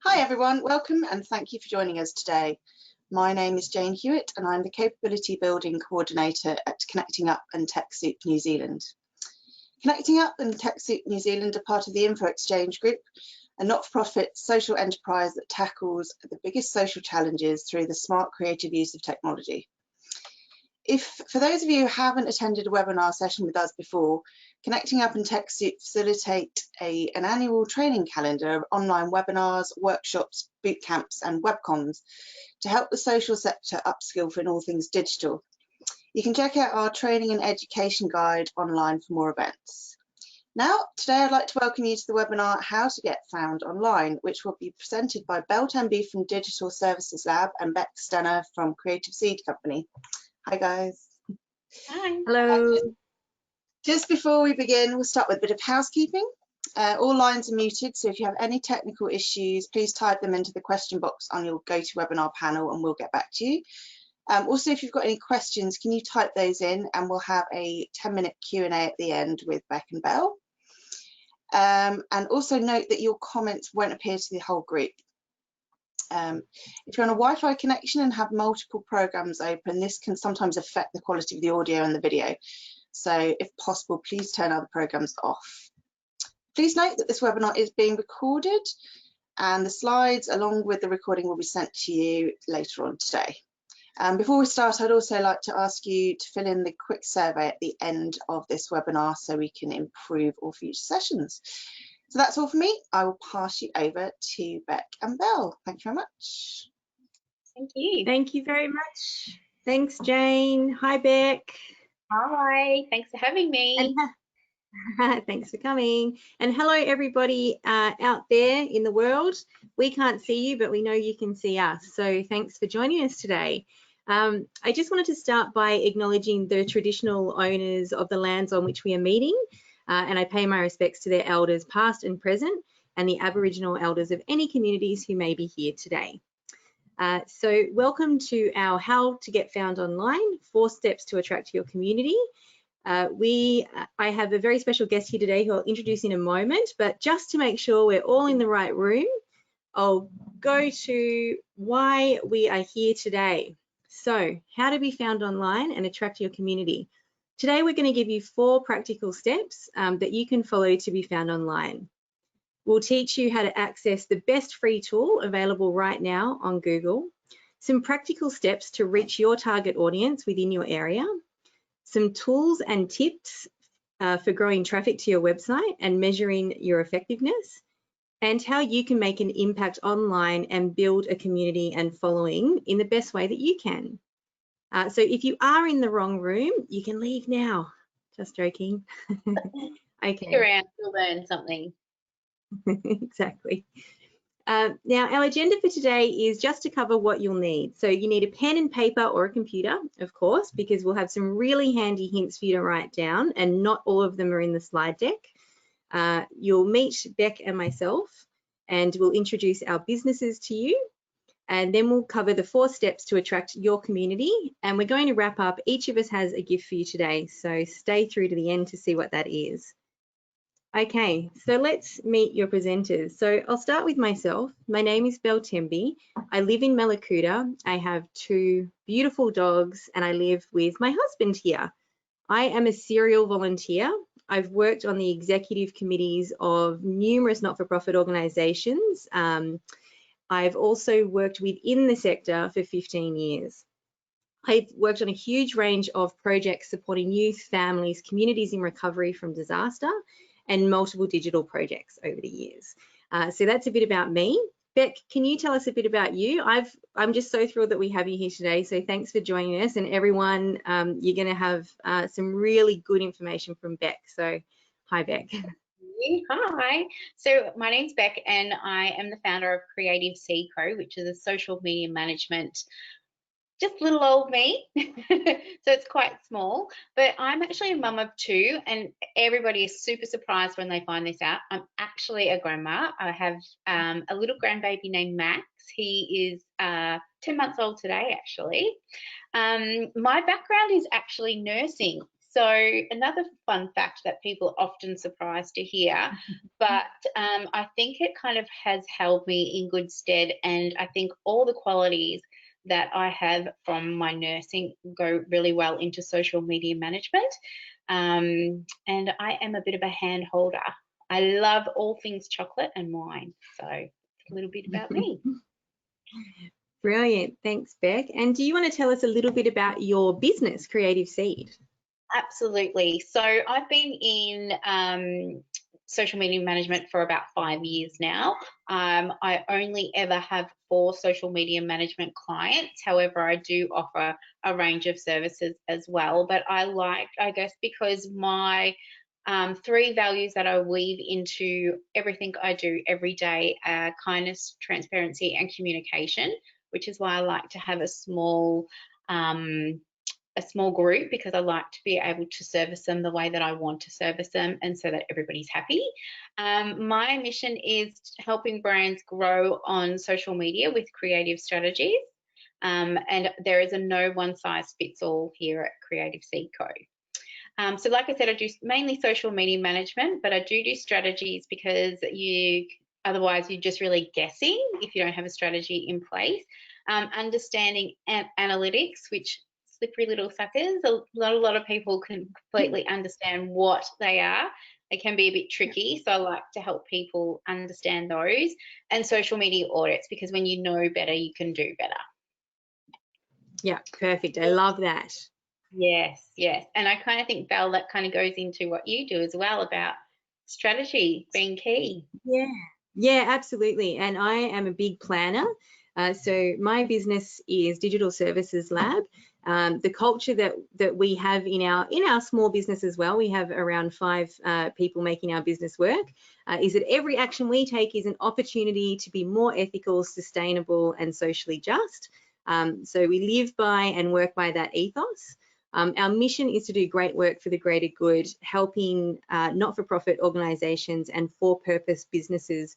Hi everyone, welcome and thank you for joining us today. My name is Jane Hewitt and I'm the Capability Building Coordinator at Connecting Up and TechSoup New Zealand. Connecting Up and TechSoup New Zealand are part of the Info Exchange Group, a not-for-profit social enterprise that tackles the biggest social challenges through the smart creative use of technology. For those of you who haven't attended a webinar session with us before, Connecting Up and TechSoup facilitate an annual training calendar of online webinars, workshops, boot camps and webcons to help the social sector upskill for all things digital. You can check out our training and education guide online for more events. Now, today I'd like to welcome you to the webinar How to Get Found Online, which will be presented by Bel Temby from Digital Services Lab and Stennar from Creative Seed Company. Hi guys. Hi. Hello. Just before we begin, we'll start with a bit of housekeeping. All lines are muted, so if you have any technical issues, please type them into the question box on your GoToWebinar panel and we'll get back to you. Also, if you've got any questions, can you type those in and we'll have a 10-minute Q&A at the end with Beck and Bel. And also note that your comments won't appear to the whole group. If you're on a Wi-Fi connection and have multiple programs open, this can sometimes affect the quality of the audio and the video. So if possible, please turn other programs off. Please note that this webinar is being recorded and the slides along with the recording will be sent to you later on today. Before we start, I'd also like to ask you to fill in the quick survey at the end of this webinar so we can improve all future sessions. So that's all for me. I will pass you over to Beck and Bel. Thank you very much. Thank you. Thank you very much. Thanks, Jane. Hi, Beck. Hi. Thanks for having me. And thanks for coming. And hello, everybody out there in the world. We can't see you, but we know you can see us. So thanks for joining us today. I just wanted to start by acknowledging the traditional owners of the lands on which we are meeting. And I pay my respects to their elders past and present and the Aboriginal elders of any communities who may be here today. So welcome to our How to Get Found Online, 4 steps to attract your community. I have a very special guest here today who I'll introduce in a moment, but just to make sure we're all in the right room, I'll go to why we are here today. So how to be found online and attract your community. Today, we're going to give you 4 practical steps that you can follow to be found online. We'll teach you how to access the best free tool available right now on Google, some practical steps to reach your target audience within your area, some tools and tips for growing traffic to your website and measuring your effectiveness, and how you can make an impact online and build a community and following in the best way that you can. So if you are in the wrong room, you can leave now. Just joking. Okay. Stick around to learn something. Exactly. Now, our agenda for today is just to cover what you'll need. So you need a pen and paper or a computer, of course, because we'll have some really handy hints for you to write down, and not all of them are in the slide deck. You'll meet Beck and myself, and we'll introduce our businesses to you. And then we'll cover the 4 steps to attract your community. And we're going to wrap up. Each of us has a gift for you today. So stay through to the end to see what that is. Okay, so let's meet your presenters. So I'll start with myself. My name is Bel Temby. I live in Mallacoota. I have 2 beautiful dogs and I live with my husband here. I am a serial volunteer. I've worked on the executive committees of numerous not-for-profit organisations. I've also worked within the sector for 15 years. I've worked on a huge range of projects supporting youth, families, communities in recovery from disaster, and multiple digital projects over the years. So that's a bit about me. Beck, can you tell us a bit about you? I'm just so thrilled that we have you here today. So thanks for joining us, and everyone, you're going to have some really good information from Beck. So hi, Beck. Hi. So my name's Beck and I am the founder of Creative Seed Co, which is a social media management, just little old me. So it's quite small, but I'm actually a mum of 2 and everybody is super surprised when they find this out. I'm actually a grandma. I have a little grandbaby named Max. He is 10 months old today, actually. My background is actually nursing. So another fun fact that people are often surprised to hear, but I think it kind of has held me in good stead, and I think all the qualities that I have from my nursing go really well into social media management. And I am a bit of a hand holder. I love all things chocolate and wine. So a little bit about me. Brilliant. Thanks, Beck. And do you want to tell us a little bit about your business, Creative Seed? Absolutely. So I've been in social media management for about 5 years now. I only ever have 4 social media management clients. However, I do offer a range of services as well. But I guess, because my 3 values that I weave into everything I do every day are kindness, transparency, and communication, which is why I like to have a small group, because I like to be able to service them the way that I want to service them, and so that everybody's happy. My mission is helping brands grow on social media with creative strategies. And there is a no one size fits all here at Creative Seed Co. So like I said, I do mainly social media management, but I do strategies, because otherwise you're just really guessing if you don't have a strategy in place. Understanding analytics, which slippery little suckers, a lot of people can completely understand what they are. It can be a bit tricky, so I like to help people understand those. And social media audits, because when you know better, you can do better. Yeah, perfect. I love that. Yes. And I kind of think, Bel, that kind of goes into what you do as well, about strategy being key. Yeah, absolutely. And I am a big planner. So my business is Digital Services Lab. The culture that we have in our small business as well, we have around 5 people making our business work, is that every action we take is an opportunity to be more ethical, sustainable, and socially just. So we live by and work by that ethos. Our mission is to do great work for the greater good, helping not-for-profit organisations and for-purpose businesses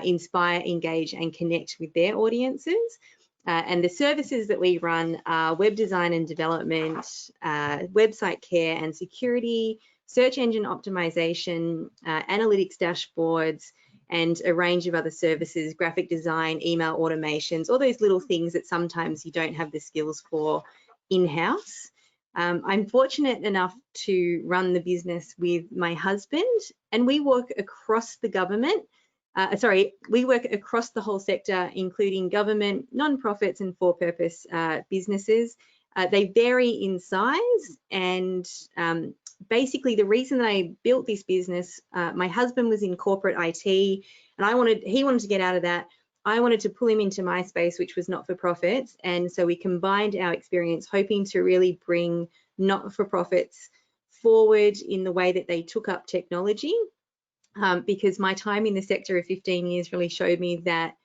inspire, engage, and connect with their audiences. And the services that we run are web design and development, website care and security, search engine optimization, analytics dashboards, and a range of other services, graphic design, email automations, all those little things that sometimes you don't have the skills for in-house. I'm fortunate enough to run the business with my husband, and we work across the government. We work across the whole sector, including government, non-profits, and for-purpose businesses. They vary in size, and basically the reason that I built this business, my husband was in corporate IT, and he wanted to get out of that. I wanted to pull him into my space, which was not-for-profits, and so we combined our experience, hoping to really bring not-for-profits forward in the way that they took up technology, because my time in the sector of 15 years really showed me that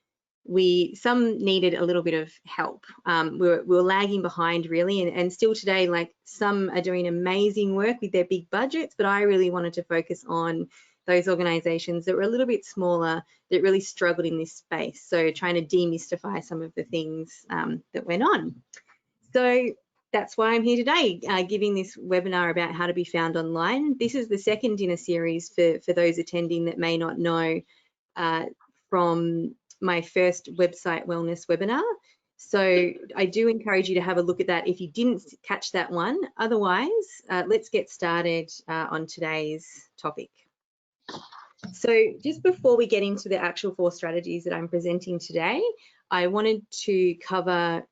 some needed a little bit of help. We were lagging behind, really, and still today, like, some are doing amazing work with their big budgets, but I really wanted to focus on those organisations that were a little bit smaller, that really struggled in this space. So trying to demystify some of the things that went on. So that's why I'm here today, giving this webinar about how to be found online. This is the second in a series for those attending that may not know from my first website wellness webinar. So I do encourage you to have a look at that if you didn't catch that one. Otherwise, let's get started on today's topic. So just before we get into the actual 4 strategies that I'm presenting today, I wanted to cover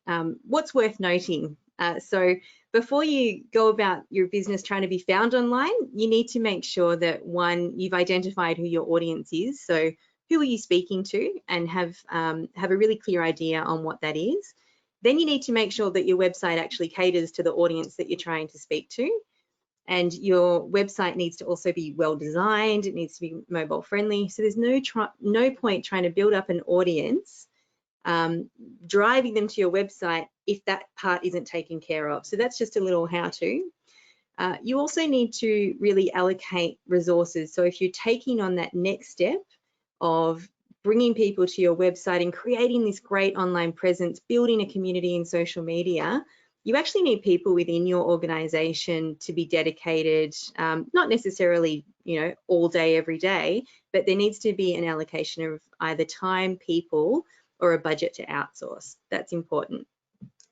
what's worth noting. So before you go about your business trying to be found online, you need to make sure that, 1, you've identified who your audience is. So who are you speaking to, and have a really clear idea on what that is. Then you need to make sure that your website actually caters to the audience that you're trying to speak to. And your website needs to also be well designed. It needs to be mobile friendly. So there's no point trying to build up an audience, driving them to your website if that part isn't taken care of. So that's just a little how-to. You also need to really allocate resources. So if you're taking on that next step of bringing people to your website and creating this great online presence, building a community in social media, you actually need people within your organization to be dedicated, not necessarily, all day, every day, but there needs to be an allocation of either time, people, or a budget to outsource. That's important.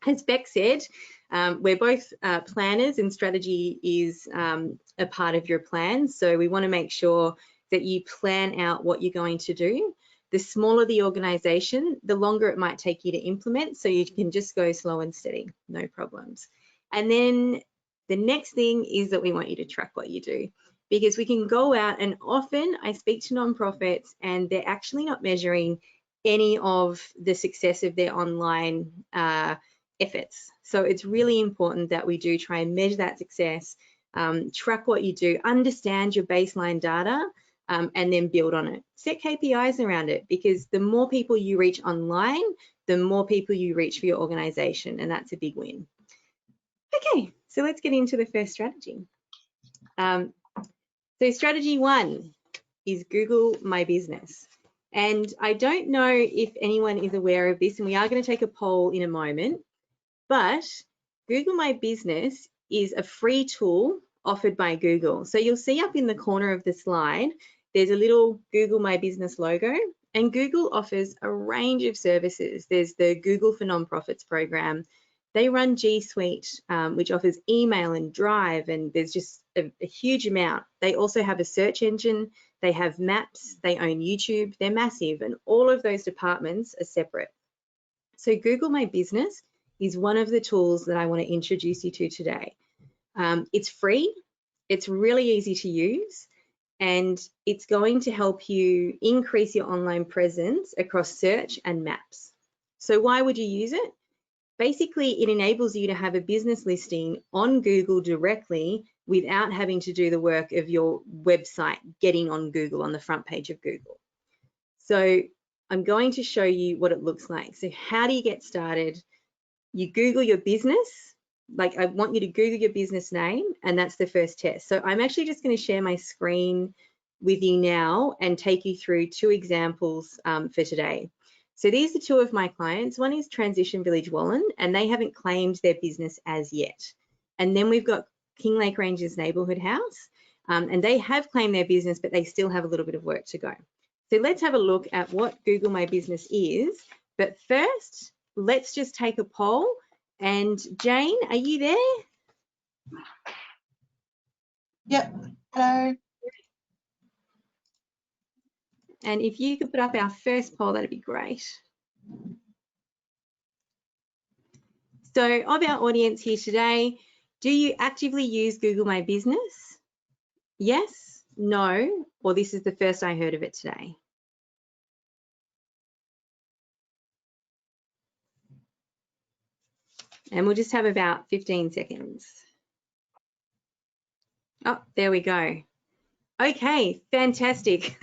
As Beck said, we're both planners, and strategy is a part of your plan. So we want to make sure that you plan out what you're going to do. The smaller the organization, the longer it might take you to implement, so you can just go slow and steady, no problems. And then the next thing is that we want you to track what you do, because we can go out, and often I speak to nonprofits and they're actually not measuring any of the success of their online efforts. So it's really important that we do try and measure that success, track what you do, understand your baseline data, and then build on it. Set KPIs around it, because the more people you reach online, the more people you reach for your organization, and that's a big win. Okay, so let's get into the first strategy. So strategy 1 is Google My Business. And I don't know if anyone is aware of this, and we are going to take a poll in a moment, but Google My Business is a free tool offered by Google. So you'll see up in the corner of the slide, there's a little Google My Business logo, and Google offers a range of services. There's the Google for Nonprofits program. They run G Suite, which offers email and Drive, and there's just a huge amount. They also have a search engine, they have maps, they own YouTube, they're massive, and all of those departments are separate. So Google My Business is one of the tools that I want to introduce you to today. It's free, it's really easy to use, and it's going to help you increase your online presence across search and maps. So why would you use it? Basically, it enables you to have a business listing on Google directly without having to do the work of your website getting on Google, on the front page of Google. So I'm going to show you what it looks like. So how do you get started? You Google your business. Like, I want you to Google your business name, and that's the first test. So I'm actually just going to share my screen with you now and take you through 2 examples for today. So these are 2 of my clients. One is Transition Village Wallen, and they haven't claimed their business as yet. And then we've got Kinglake Ranges Neighbourhood House, and they have claimed their business, but they still have a little bit of work to go. So let's have a look at what Google My Business is. But first, let's just take a poll. And Jane, are you there? Yep. Hello. And if you could put up our first poll, that'd be great. So of our audience here today, do you actively use Google My Business? Yes, no, or this is the first I heard of it today. And we'll just have about 15 seconds. Oh, there we go. Okay, fantastic.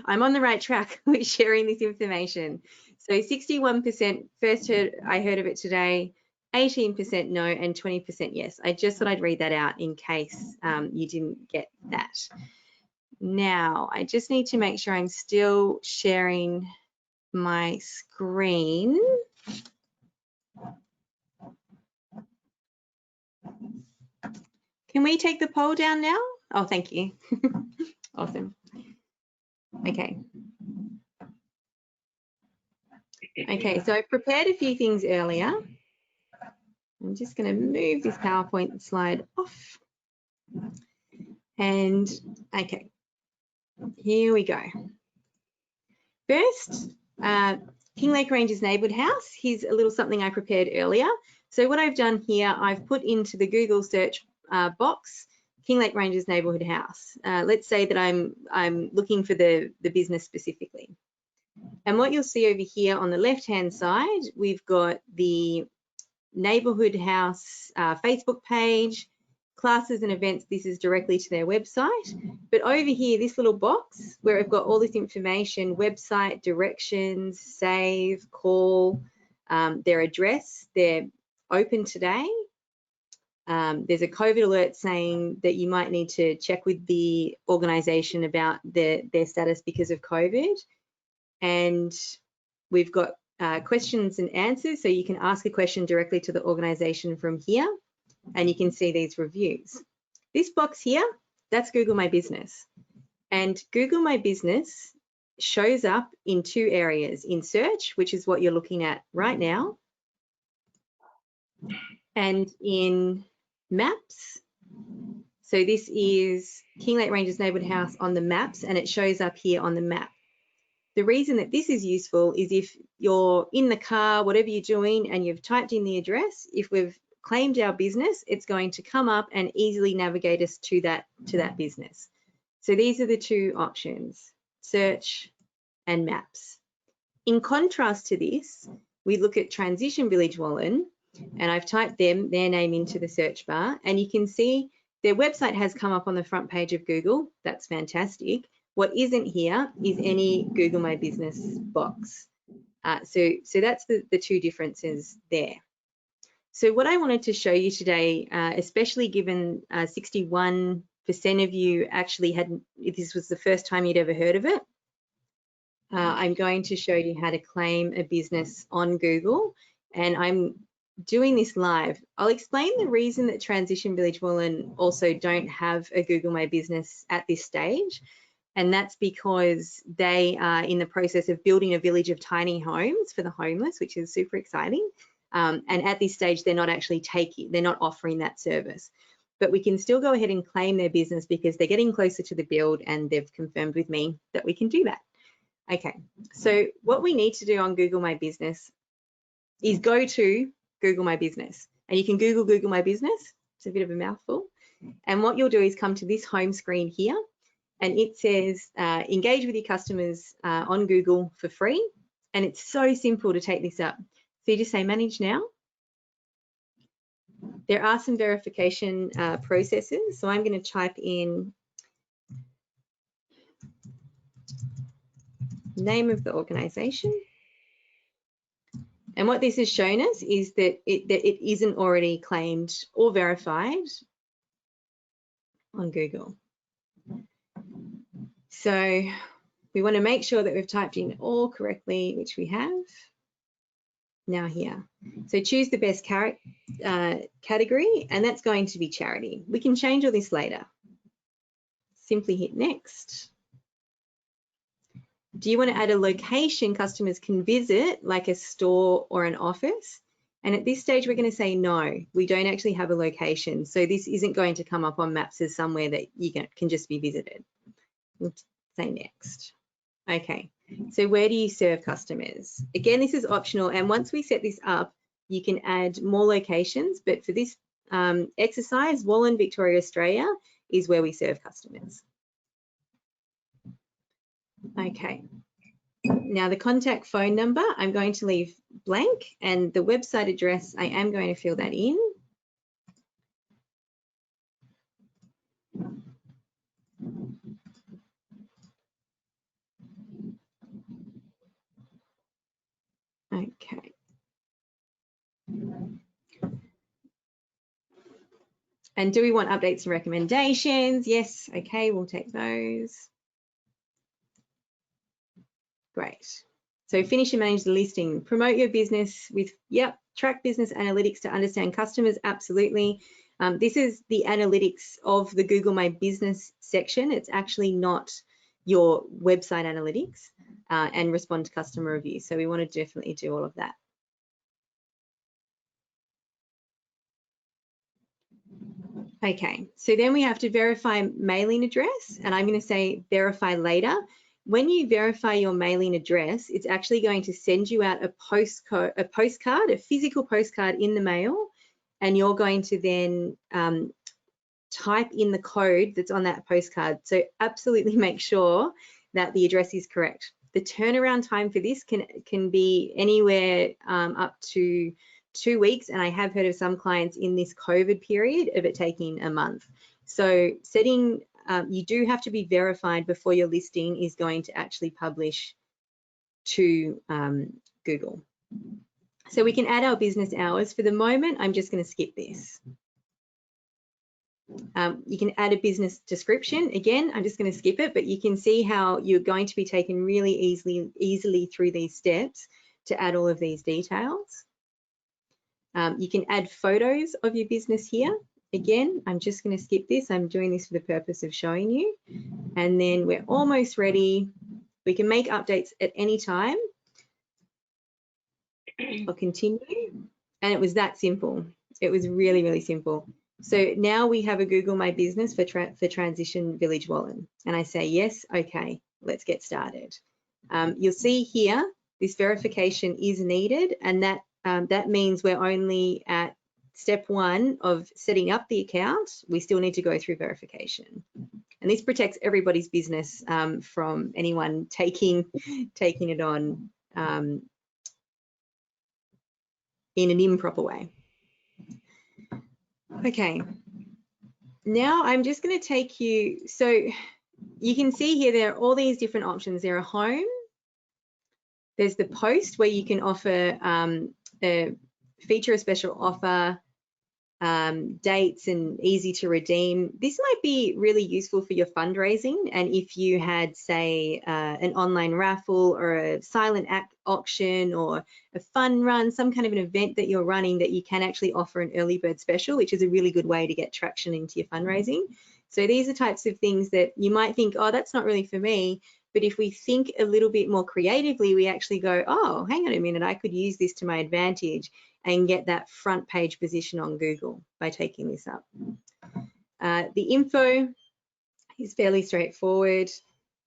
I'm on the right track with sharing this information. So 61% I heard of it today, 18% no, and 20% yes. I just thought I'd read that out in case you didn't get that. Now, I just need to make sure I'm still sharing my screen. Can we take the poll down now? Oh, thank you. Awesome. Okay. Okay, so I prepared a few things earlier. I'm just going to move this PowerPoint slide off. And okay, here we go. First, Kinglake Ranges Neighbourhood House. Here's a little something I prepared earlier. So what I've done here, I've put into the Google search box, Kinglake Ranges Neighbourhood House. Let's say that I'm looking for the business specifically. And what you'll see over here on the left-hand side, we've got the Neighbourhood House Facebook page, classes and events. This is directly to their website. But over here, this little box where I've got all this information, website, directions, save, call, their address, they're open today. There's a COVID alert saying that you might need to check with the organisation about their status because of COVID. And we've got questions and answers. So you can ask a question directly to the organization from here, and you can see these reviews. This box here, that's Google My Business. And Google My Business shows up in two areas, in search, which is what you're looking at right now, and in maps. So this is Kinglake Ranges Neighbourhood House on the maps, and it shows up here on the map. The reason that this is useful is if you're in the car, whatever you're doing, and you've typed in the address, if we've claimed our business, it's going to come up and easily navigate us to that business. So these are the two options, search and maps. In contrast to this, we look at Transition Village Wallen, and I've typed their name into the search bar, and you can see their website has come up on the front page of Google. That's fantastic. What isn't here is any Google My Business box. So that's the two differences there. So what I wanted to show you today, especially given 61% of you actually this was the first time you'd ever heard of it, I'm going to show you how to claim a business on Google, and I'm doing this live. I'll explain the reason that Transition Village Wallen also don't have a Google My Business at this stage, and that's because they are in the process of building a village of tiny homes for the homeless, which is super exciting. And at this stage, they're not actually they're not offering that service. But we can still go ahead and claim their business because they're getting closer to the build, and they've confirmed with me that we can do that. Okay, so what we need to do on Google My Business is go to Google My Business, and you can Google My Business. It's a bit of a mouthful. And what you'll do is come to this home screen here, and it says engage with your customers on Google for free. And it's so simple to take this up. So you just say manage now. There are some verification processes. So I'm going to type in name of the organization. And what this has shown us is that it isn't already claimed or verified on Google. So we want to make sure that we've typed in all correctly, which we have. Now here. So choose the best category, and that's going to be charity. We can change all this later. Simply hit next. Do you want to add a location customers can visit, like a store or an office? And at this stage, we're going to say no, we don't actually have a location. So this isn't going to come up on maps as somewhere that you can just be visited. We'll say next. Okay, so where do you serve customers? Again, this is optional, and once we set this up, you can add more locations, but for this exercise, Wallen, Victoria, Australia is where we serve customers. Okay, now the contact phone number, I'm going to leave blank, and the website address, I am going to fill that in. Okay. And do we want updates and recommendations? Yes, okay, we'll take those. Great. So finish and manage the listing. Promote your business with, yep, track business analytics to understand customers, absolutely. This is the analytics of the Google My Business section. It's actually not your website analytics, and respond to customer reviews. So we want to definitely do all of that. Okay, so then we have to verify mailing address, and I'm going to say verify later. When you verify your mailing address, it's actually going to send you out a postcard, a physical postcard in the mail, and you're going to then type in the code that's on that postcard. So absolutely make sure that the address is correct. The turnaround time for this can be anywhere up to 2 weeks, and I have heard of some clients in this COVID period of it taking a month. So setting, you do have to be verified before your listing is going to actually publish to Google. So we can add our business hours. For the moment, I'm just going to skip this. You can add a business description. Again, I'm just going to skip it, but you can see how you're going to be taken really easily through these steps to add all of these details. You can add photos of your business here. Again, I'm just going to skip this. I'm doing this for the purpose of showing you. And then we're almost ready. We can make updates at any time. I'll continue. And it was that simple. It was really, really simple. So now we have a Google My Business for Transition Village Wallen. And I say, yes, okay, let's get started. You'll see here, this verification is needed, and that means we're only at step 1 of setting up the account. We still need to go through verification. And this protects everybody's business from anyone taking it on in an improper way. Okay, now I'm just going to take you, so you can see here there are all these different options. There are home, there's the post where you can offer feature a special offer, dates and easy to redeem. This might be really useful for your fundraising, and if you had, say, an online raffle or a silent auction or a fun run, some kind of an event that you're running, that you can actually offer an early bird special, which is a really good way to get traction into your fundraising. So these are types of things that you might think, oh, that's not really for me. But if we think a little bit more creatively, we actually go, oh, hang on a minute, I could use this to my advantage and get that front page position on Google by taking this up. The info is fairly straightforward,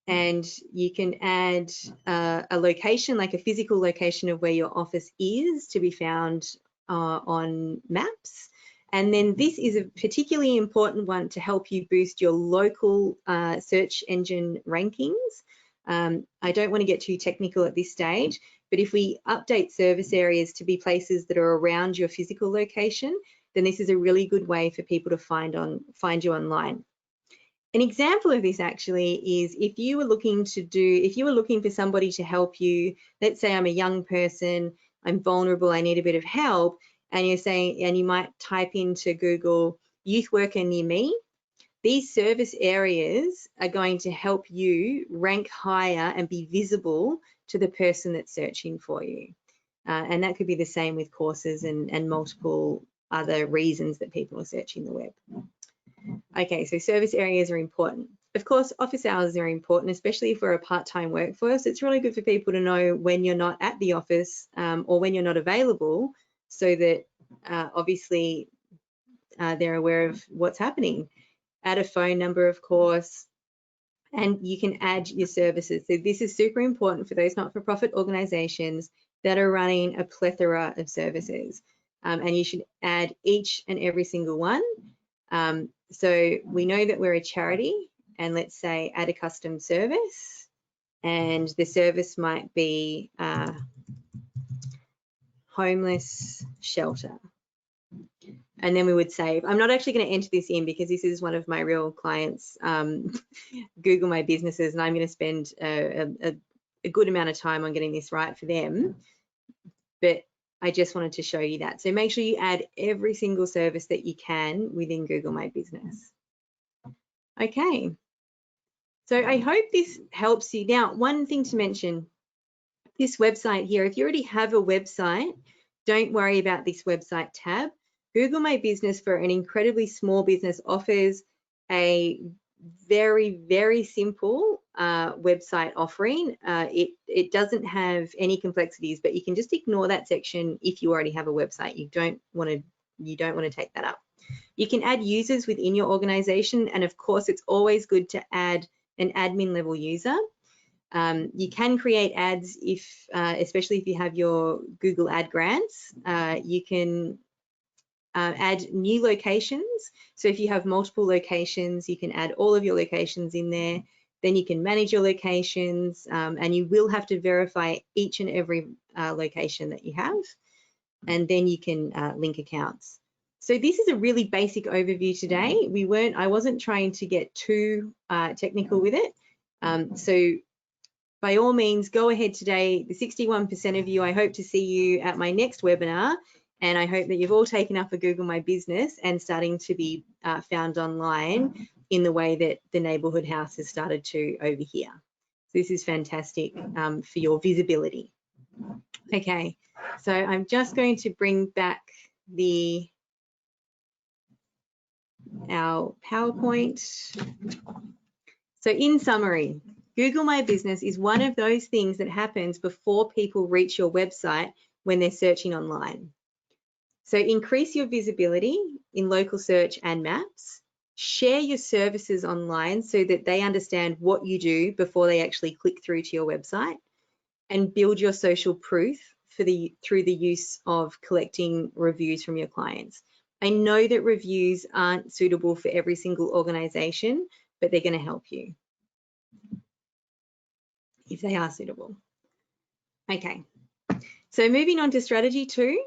and you can add a location, like a physical location of where your office is, to be found on maps. And then this is a particularly important one to help you boost your local search engine rankings. I don't want to get too technical at this stage, but if we update service areas to be places that are around your physical location, then this is a really good way for people to find you online. An example of this actually is if you were looking for somebody to help you, let's say I'm a young person, I'm vulnerable, I need a bit of help, and you're saying, and you might type into Google youth worker near me. These service areas are going to help you rank higher and be visible to the person that's searching for you. And that could be the same with courses and multiple other reasons that people are searching the web. Okay, so service areas are important. Of course, office hours are important, especially if we're a part-time workforce. It's really good for people to know when you're not at the office or when you're not available, so that obviously they're aware of what's happening. Add a phone number, of course, and you can add your services. So this is super important for those not-for-profit organisations that are running a plethora of services, and you should add each and every single one. So we know that we're a charity, and let's say add a custom service, and the service might be homeless shelter. And then we would save. I'm not actually going to enter this in because this is one of my real clients, Google My Businesses, and I'm going to spend a good amount of time on getting this right for them. But I just wanted to show you that. So make sure you add every single service that you can within Google My Business. Okay. So I hope this helps you. Now, one thing to mention, this website here, if you already have a website, don't worry about this website tab. Google My Business for an incredibly small business offers a very, very simple website offering. It doesn't have any complexities, but you can just ignore that section if you already have a website. You don't want to take that up. You can add users within your organization, and of course, it's always good to add an admin level user. You can create ads especially if you have your Google Ad Grants. You can add new locations. So if you have multiple locations, you can add all of your locations in there. Then you can manage your locations, and you will have to verify each and every location that you have. And then you can link accounts. So this is a really basic overview today. I wasn't trying to get too technical with it. So by all means, go ahead today. The 61% of you, I hope to see you at my next webinar. And I hope that you've all taken up a Google My Business and starting to be found online in the way that the neighbourhood house has started to over here. So this is fantastic for your visibility. Okay, so I'm just going to bring back our PowerPoint. So in summary, Google My Business is one of those things that happens before people reach your website when they're searching online. So increase your visibility in local search and maps. Share your services online so that they understand what you do before they actually click through to your website, and build your social proof through the use of collecting reviews from your clients. I know that reviews aren't suitable for every single organization, but they're going to help you if they are suitable. Okay, so moving on to strategy 2.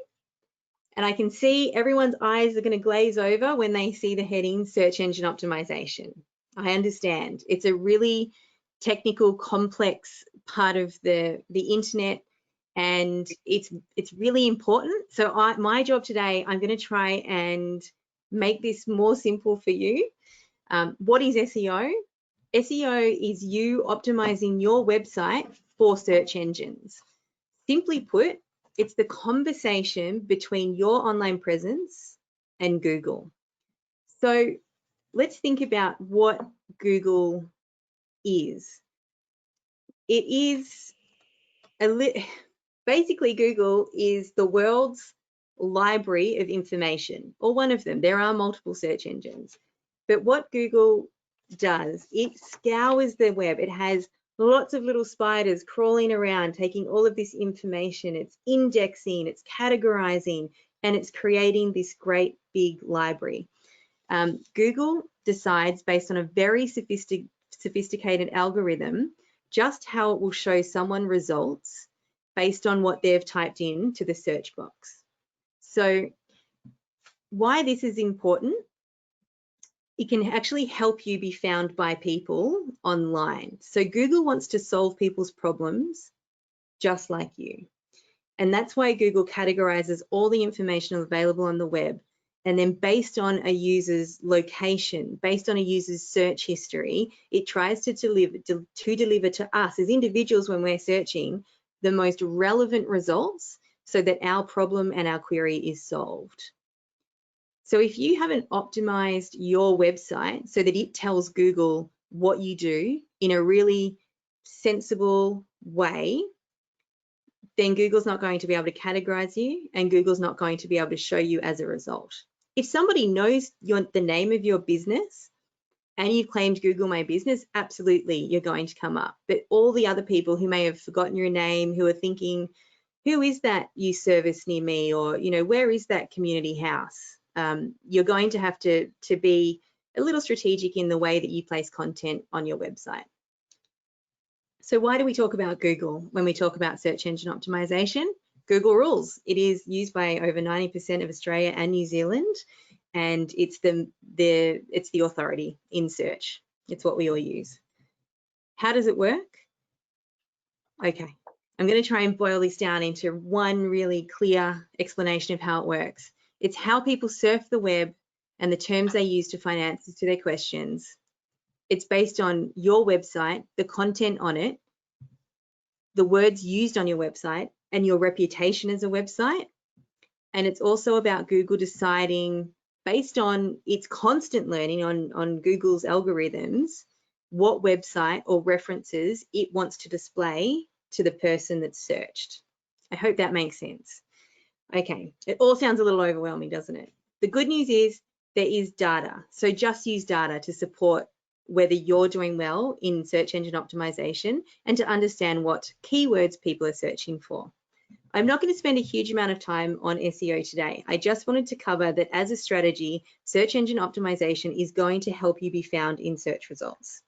And I can see everyone's eyes are going to glaze over when they see the heading search engine optimization. I understand it's a really technical, complex part of the internet, and it's really important. So my job today, I'm going to try and make this more simple for you. What is SEO? SEO is you optimizing your website for search engines. Simply put, it's the conversation between your online presence and Google. So let's think about what Google is. It is basically Google is the world's library of information, or one of them. There are multiple search engines. But what Google does, it scours the web. It has lots of little spiders crawling around, taking all of this information. It's indexing, it's categorizing, and it's creating this great big library. Google decides based on a very sophisticated algorithm just how it will show someone results based on what they've typed in to the search box. So why this is important, it can actually help you be found by people online. So Google wants to solve people's problems just like you. And that's why Google categorizes all the information available on the web. And then based on a user's location, based on a user's search history, it tries to deliver to us as individuals when we're searching the most relevant results so that our problem and our query is solved. So if you haven't optimized your website so that it tells Google what you do in a really sensible way, then Google's not going to be able to categorize you, and Google's not going to be able to show you as a result. If somebody knows the name of your business and you've claimed Google My Business, absolutely, you're going to come up. But all the other people who may have forgotten your name, who are thinking, who is that youth service near me? Or, you know, where is that community house? You're going to have to be a little strategic in the way that you place content on your website. So why do we talk about Google when we talk about search engine optimization? Google rules. It is used by over 90% of Australia and New Zealand, and it's the authority in search. It's what we all use. How does it work? Okay, I'm going to try and boil this down into one really clear explanation of how it works. It's how people surf the web and the terms they use to find answers to their questions. It's based on your website, the content on it, the words used on your website, and your reputation as a website. And it's also about Google deciding, based on its constant learning on Google's algorithms, what website or references it wants to display to the person that's searched. I hope that makes sense. Okay, it all sounds a little overwhelming, doesn't it? The good news is there is data. So just use data to support whether you're doing well in search engine optimization and to understand what keywords people are searching for. I'm not going to spend a huge amount of time on SEO today. I just wanted to cover that as a strategy, search engine optimization is going to help you be found in search results.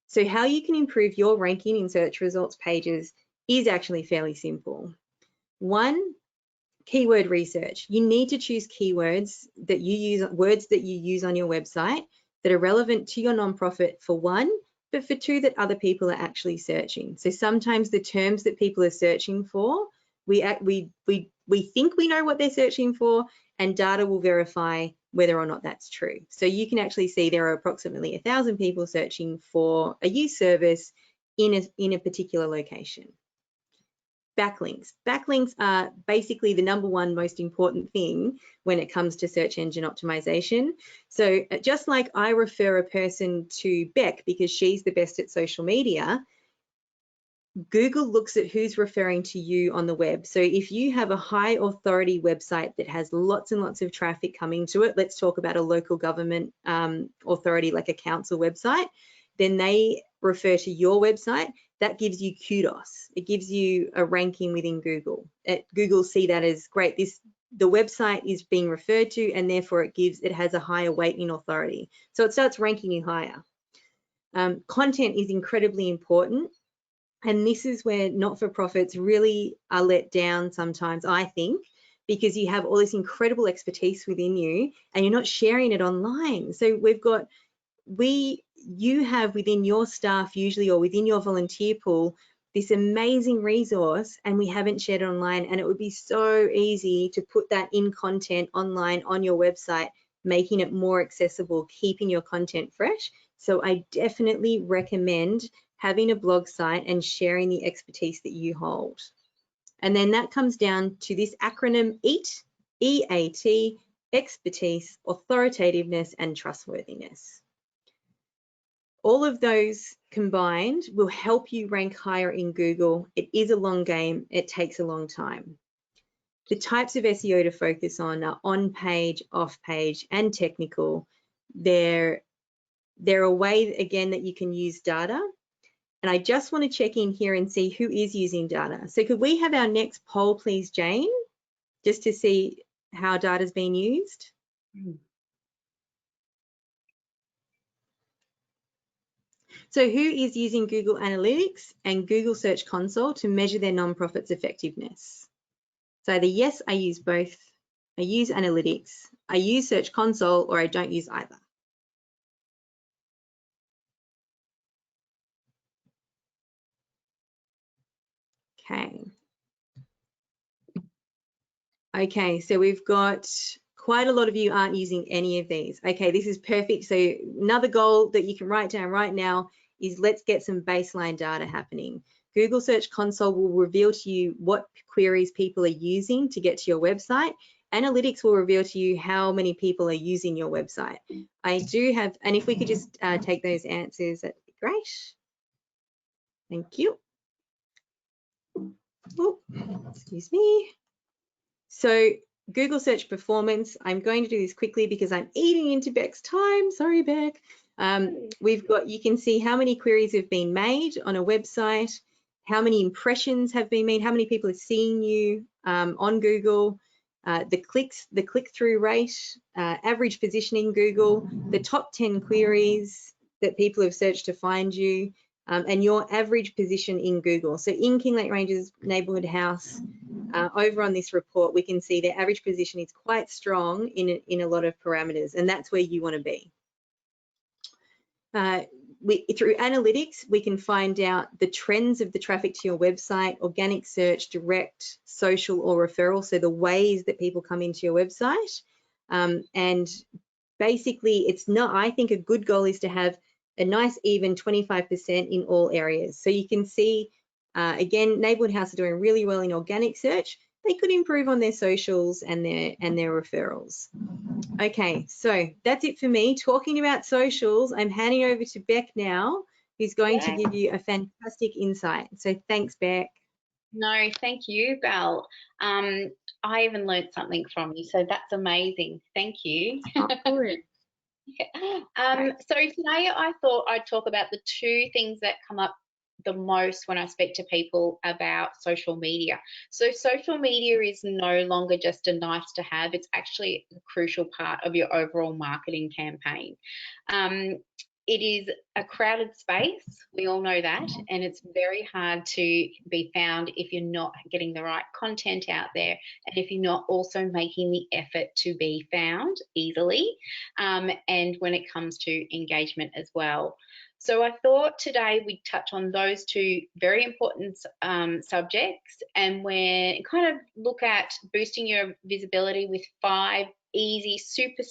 So how you can improve your ranking in search results pages is actually fairly simple. One, keyword research. You need to choose keywords that you use, words that you use on your website that are relevant to your nonprofit for one, but for two, that other people are actually searching. So sometimes the terms that people are searching for, we think we know what they're searching for, and data will verify whether or not that's true. So you can actually see there are approximately 1,000 people searching for a youth service in a particular location. backlinks. Backlinks are basically the #1 most important thing when it comes to search engine optimization. So just like I refer a person to Beck because she's the best at social media, Google looks at who's referring to you on the web. So if you have a high authority website that has lots and lots of traffic coming to it, let's talk about a local government authority like a council website, then they refer to your website. That gives you kudos. It gives you a ranking within Google. Google see that as great. The website is being referred to, and therefore it has a higher weight in authority. So it starts ranking you higher. Content is incredibly important. And this is where not-for-profits really are let down sometimes, I think, because you have all this incredible expertise within you and you're not sharing it online. So you have within your staff usually, or within your volunteer pool, this amazing resource, and we haven't shared it online. And it would be so easy to put that in content online on your website, making it more accessible, keeping your content fresh. So I definitely recommend having a blog site and sharing the expertise that you hold. And then that comes down to this acronym EAT, E-A-T, expertise, authoritativeness, and trustworthiness. All of those combined will help you rank higher in Google. It is a long game. It takes a long time. The types of SEO to focus on are on-page, off-page, and technical. They're a way, again, that you can use data. And I just want to check in here and see who is using data. So could we have our next poll, please, Jane, just to see how data is being used? So who is using Google Analytics and Google Search Console to measure their nonprofit's effectiveness? So either yes, I use both, I use Analytics, I use Search Console, or I don't use either. Okay, so we've got quite a lot of you aren't using any of these. Okay, this is perfect. So another goal that you can write down right now is let's get some baseline data happening. Google Search Console will reveal to you what queries people are using to get to your website. Analytics will reveal to you how many people are using your website. I do have, and if we could just take those answers, that'd be great. Thank you. Oh, excuse me. So Google Search Performance, I'm going to do this quickly because I'm eating into Beck's time. Sorry, Beck. You can see how many queries have been made on a website, how many impressions have been made, how many people are seeing you on Google, the click-through rate, average position in Google, the top 10 queries that people have searched to find you, and your average position in Google. So in Kinglake Ranges Neighbourhood House, over on this report, we can see their average position is quite strong in a lot of parameters, and that's where you want to be. Through analytics, we can find out the trends of the traffic to your website, organic search, direct, social, or referral, so the ways that people come into your website. And basically, I think a good goal is to have a nice even 25% in all areas. So you can see, again, Neighbourhood House are doing really well in organic search. They could improve on their socials and their referrals. Okay, so that's it for me. Talking about socials, I'm handing over to Beck now, who's going to give you a fantastic insight. So thanks, Beck. No, thank you, Bel. I even learned something from you, so that's amazing. Thank you. So today I thought I'd talk about the two things that come up the most when I speak to people about social media. So social media is no longer just a nice to have, it's actually a crucial part of your overall marketing campaign. It is a crowded space, we all know that, and it's very hard to be found if you're not getting the right content out there and if you're not also making the effort to be found easily, and when it comes to engagement as well. So I thought today we'd touch on those two very important subjects, and we're kind of look at boosting your visibility with 5 easy, super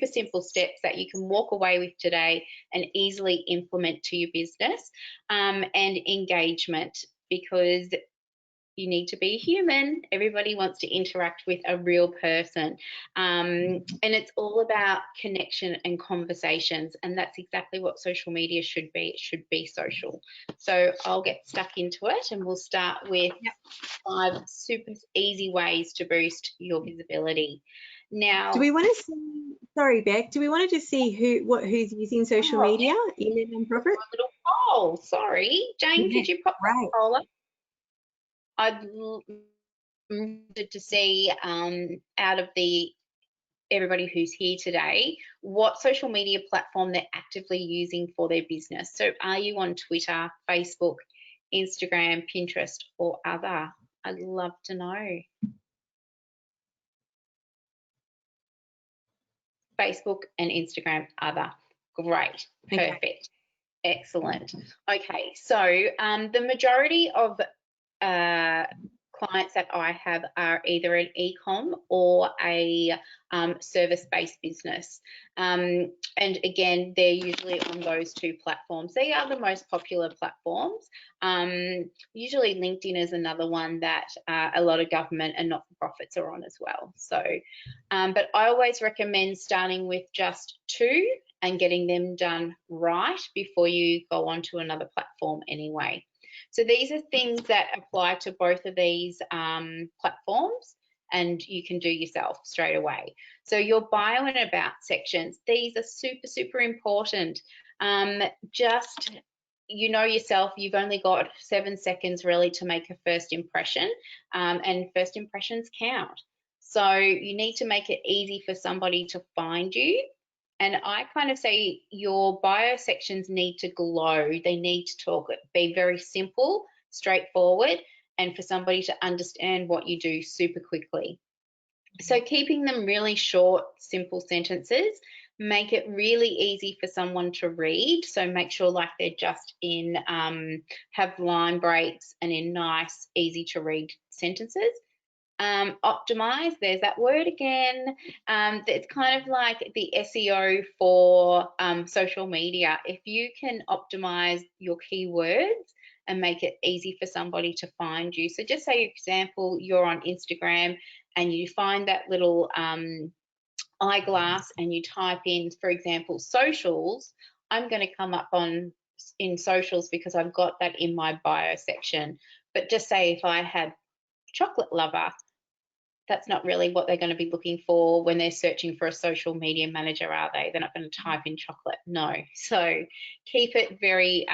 simple steps that you can walk away with today and easily implement to your business, and engagement, because you need to be human. Everybody wants to interact with a real person. And it's all about connection and conversations. And that's exactly what social media should be. It should be social. So I'll get stuck into it, and we'll start with 5 super easy ways to boost your visibility. Now, do we want to see, sorry Beck, do we want to just see who's using social media in their nonprofit? a little poll. Sorry, Jane, could you pop the poll up? I'd love to see out of everybody who's here today, what social media platform they're actively using for their business. So are you on Twitter, Facebook, Instagram, Pinterest, or other? I'd love to know. Facebook and Instagram, other. Great, perfect, excellent. Okay, so the majority of clients that I have are either an e-com or a service-based business. And again, they're usually on those 2 platforms. They are the most popular platforms. Usually LinkedIn is another one that a lot of government and not-for-profits are on as well. So, but I always recommend starting with just 2 and getting them done right before you go on to another platform anyway. So these are things that apply to both of these platforms, and you can do yourself straight away. So your bio and about sections, these are super, super important. Just, you know yourself, you've only got 7 seconds really to make a first impression, and first impressions count. So you need to make it easy for somebody to find you. And I kind of say your bio sections need to glow. They need to be very simple, straightforward, and for somebody to understand what you do super quickly. So keeping them really short, simple sentences, make it really easy for someone to read. So make sure like they're just in, have line breaks and in nice, easy to read sentences. Optimize, there's that word again. It's kind of like the SEO for social media. If you can optimize your keywords and make it easy for somebody to find you. So just say, for example, you're on Instagram and you find that little eyeglass and you type in, for example, socials. I'm going to come up in socials because I've got that in my bio section. But just say if I had chocolate lover, that's not really what they're going to be looking for when they're searching for a social media manager, are they? They're not going to type in chocolate, no. So keep it very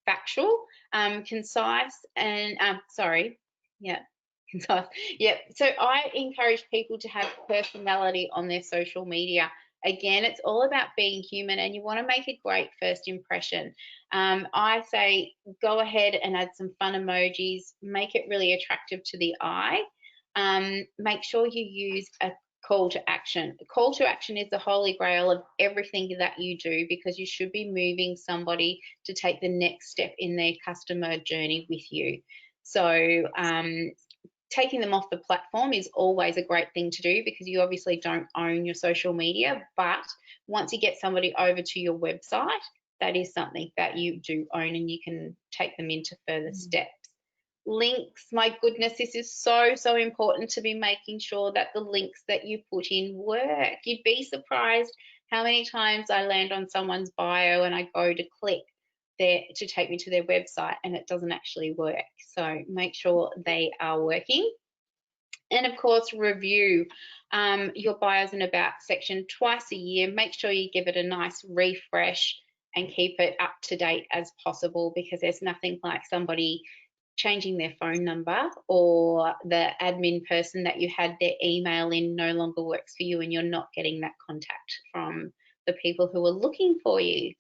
factual, concise, and concise. Yeah. So I encourage people to have personality on their social media. Again, it's all about being human, and you want to make a great first impression. I say go ahead and add some fun emojis, make it really attractive to the eye. Make sure you use a call to action. A call to action is the holy grail of everything that you do, because you should be moving somebody to take the next step in their customer journey with you. So taking them off the platform is always a great thing to do, because you obviously don't own your social media, but once you get somebody over to your website, that is something that you do own, and you can take them into further steps. Links, my goodness, this is so, so important to be making sure that the links that you put in work. You'd be surprised how many times I land on someone's bio and I go to click there to take me to their website and it doesn't actually work. So make sure they are working. And of course, review your bios and about section twice a year. Make sure you give it a nice refresh and keep it up to date as possible, because there's nothing like somebody changing their phone number, or the admin person that you had their email in no longer works for you and you're not getting that contact from the people who are looking for you.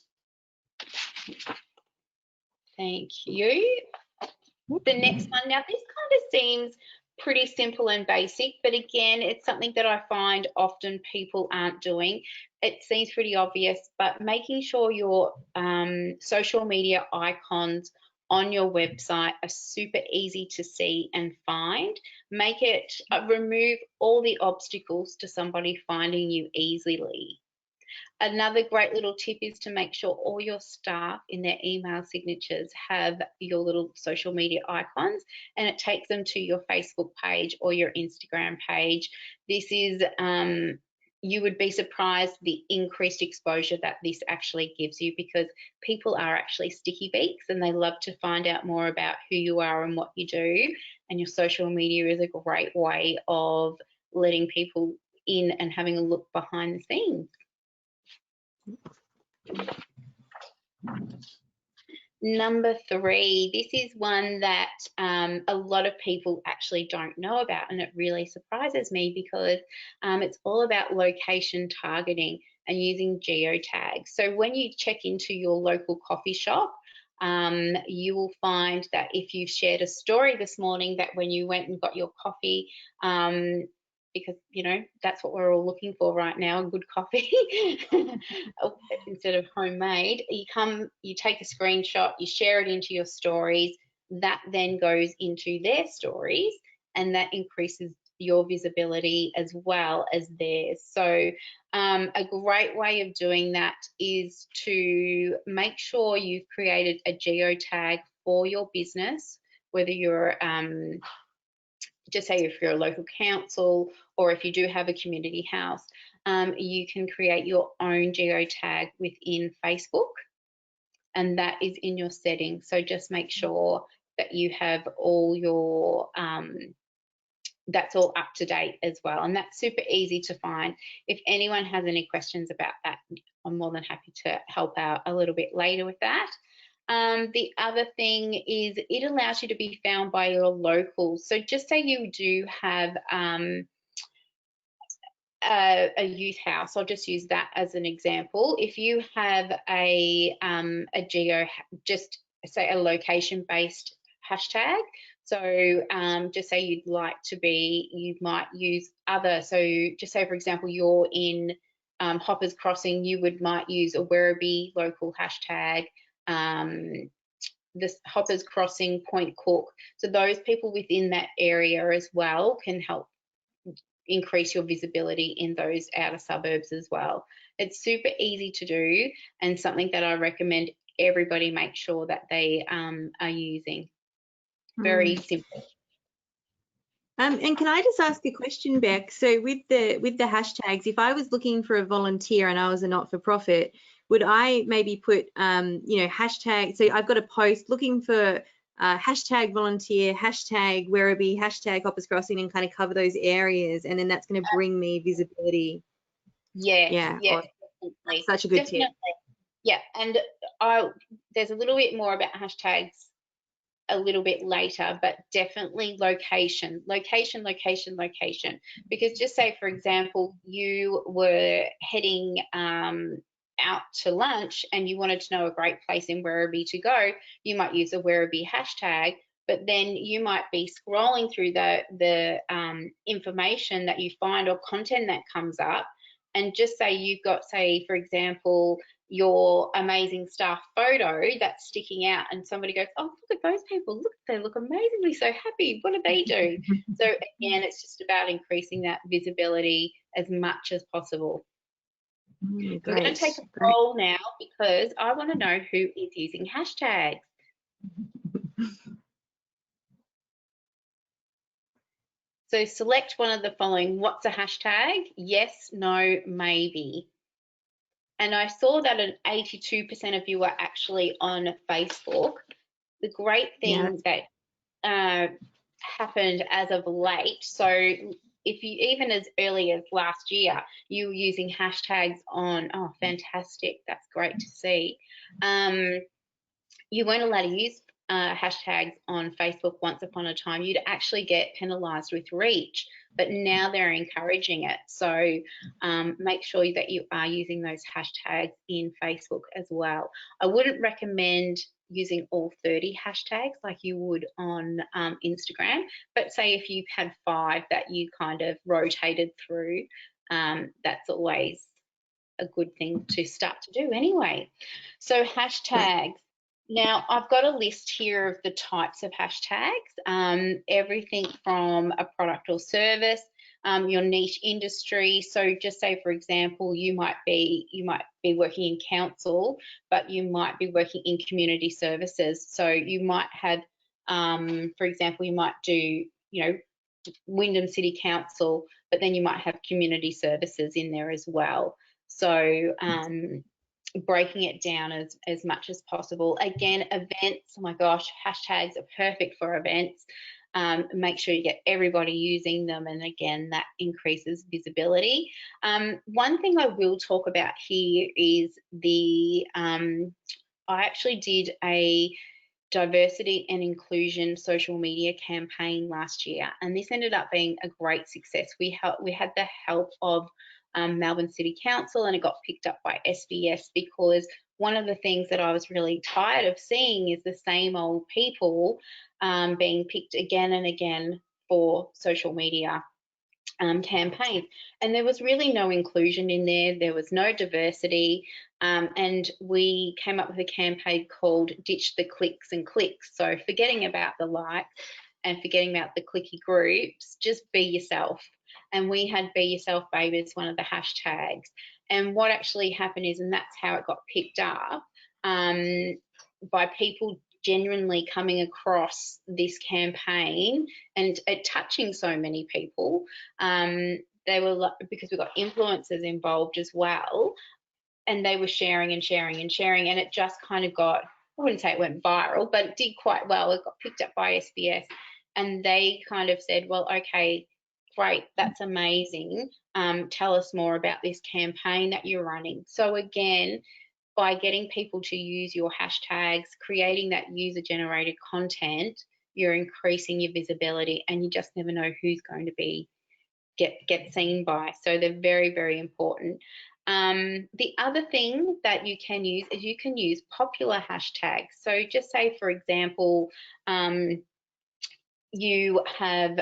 Thank you. The next one, now this kind of seems pretty simple and basic, but again, it's something that I find often people aren't doing. It seems pretty obvious, but making sure your social media icons on your website are super easy to see and find. Make it, remove all the obstacles to somebody finding you easily. Another great little tip is to make sure all your staff in their email signatures have your little social media icons, and it takes them to your Facebook page or your Instagram page. This is, you would be surprised the increased exposure that this actually gives you, because people are actually sticky beaks and they love to find out more about who you are and what you do. And your social media is a great way of letting people in and having a look behind the scenes. Number 3, this is one that a lot of people actually don't know about, and it really surprises me because it's all about location targeting and using geotags. So when you check into your local coffee shop, you will find that if you've shared a story this morning that when you went and got your coffee, because you know that's what we're all looking for right now, a good coffee instead of homemade, you take a screenshot, you share it into your stories, that then goes into their stories, and that increases your visibility as well as theirs. So a great way of doing that is to make sure you've created a geotag for your business, whether you're just say if you're a local council or if you do have a community house, you can create your own geotag within Facebook, and that is in your settings. So just make sure that you have all your, that's all up to date as well. And that's super easy to find. If anyone has any questions about that, I'm more than happy to help out a little bit later with that. The other thing is it allows you to be found by your locals. So just say you do have a youth house, I'll just use that as an example. If you have a just say a location-based hashtag, so just say you'd like to be, you might use other, so just say for example you're in Hoppers Crossing, you might use a Werribee local hashtag, this Hoppers Crossing, Point Cook. So those people within that area as well can help increase your visibility in those outer suburbs as well. It's super easy to do and something that I recommend everybody make sure that they are using. Very simple. And can I just ask a question, Beck? So with the hashtags, if I was looking for a volunteer and I was a not-for-profit, would I maybe put you know, hashtag, so I've got a post looking for hashtag volunteer, hashtag Werribee, hashtag Hoppers Crossing, and kind of cover those areas, and then that's going to bring me visibility. Yeah, Awesome. That's such a good tip. Yeah, and there's a little bit more about hashtags a little bit later, but definitely location, because just say for example you were heading out to lunch and you wanted to know a great place in Werribee to go, you might use a Werribee hashtag, but then you might be scrolling through the information that you find or content that comes up, and just say you've got, say for example, your amazing staff photo that's sticking out, and somebody goes, oh, look at those people, look, they look amazingly so happy, what do they do? So again, it's just about increasing that visibility as much as possible. I'm going to take a poll now because I want to know who is using hashtags. So select one of the following. What's a hashtag? Yes, no, maybe. And I saw that an 82% of you are actually on Facebook. The great thing that happened as of late, so if you, even as early as last year, you were using hashtags on, oh, fantastic, that's great to see. You weren't allowed to use hashtags on Facebook once upon a time. You'd actually get penalised with reach, but now they're encouraging it. So make sure that you are using those hashtags in Facebook as well. I wouldn't recommend using all 30 hashtags like you would on Instagram, but say if you've had 5 that you kind of rotated through, that's always a good thing to start to do anyway. So hashtags. Now, I've got a list here of the types of hashtags, everything from a product or service, your niche industry. So just say, for example, you might be working in council, but you might be working in community services. So you might have, for example, you might do, Wyndham City Council, but then you might have community services in there as well. So breaking it down as much as possible. Again, events, oh my gosh, hashtags are perfect for events. Make sure you get everybody using them, and again, that increases visibility. One thing I will talk about here is I actually did a diversity and inclusion social media campaign last year, and this ended up being a great success. We had the help of Melbourne City Council, and it got picked up by SBS, because one of the things that I was really tired of seeing is the same old people being picked again and again for social media campaigns, and there was really no inclusion in there. There was no diversity, and we came up with a campaign called Ditch the Clicks and Clicks. So forgetting about the likes and forgetting about the clicky groups, just be yourself. And we had Be Yourself Babe as one of the hashtags. And what actually happened is, and that's how it got picked up, by people genuinely coming across this campaign and it touching so many people. They were, because we got influencers involved as well, and they were sharing and sharing and sharing, and it just kind of got, I wouldn't say it went viral, but it did quite well. It got picked up by SBS, and they kind of said, well, okay, great, that's amazing. Tell us more about this campaign that you're running. So again, by getting people to use your hashtags, creating that user-generated content, you're increasing your visibility, and you just never know who's going to be get seen by. So they're very, very important. The other thing that you can use is you can use popular hashtags. So just say, for example, you have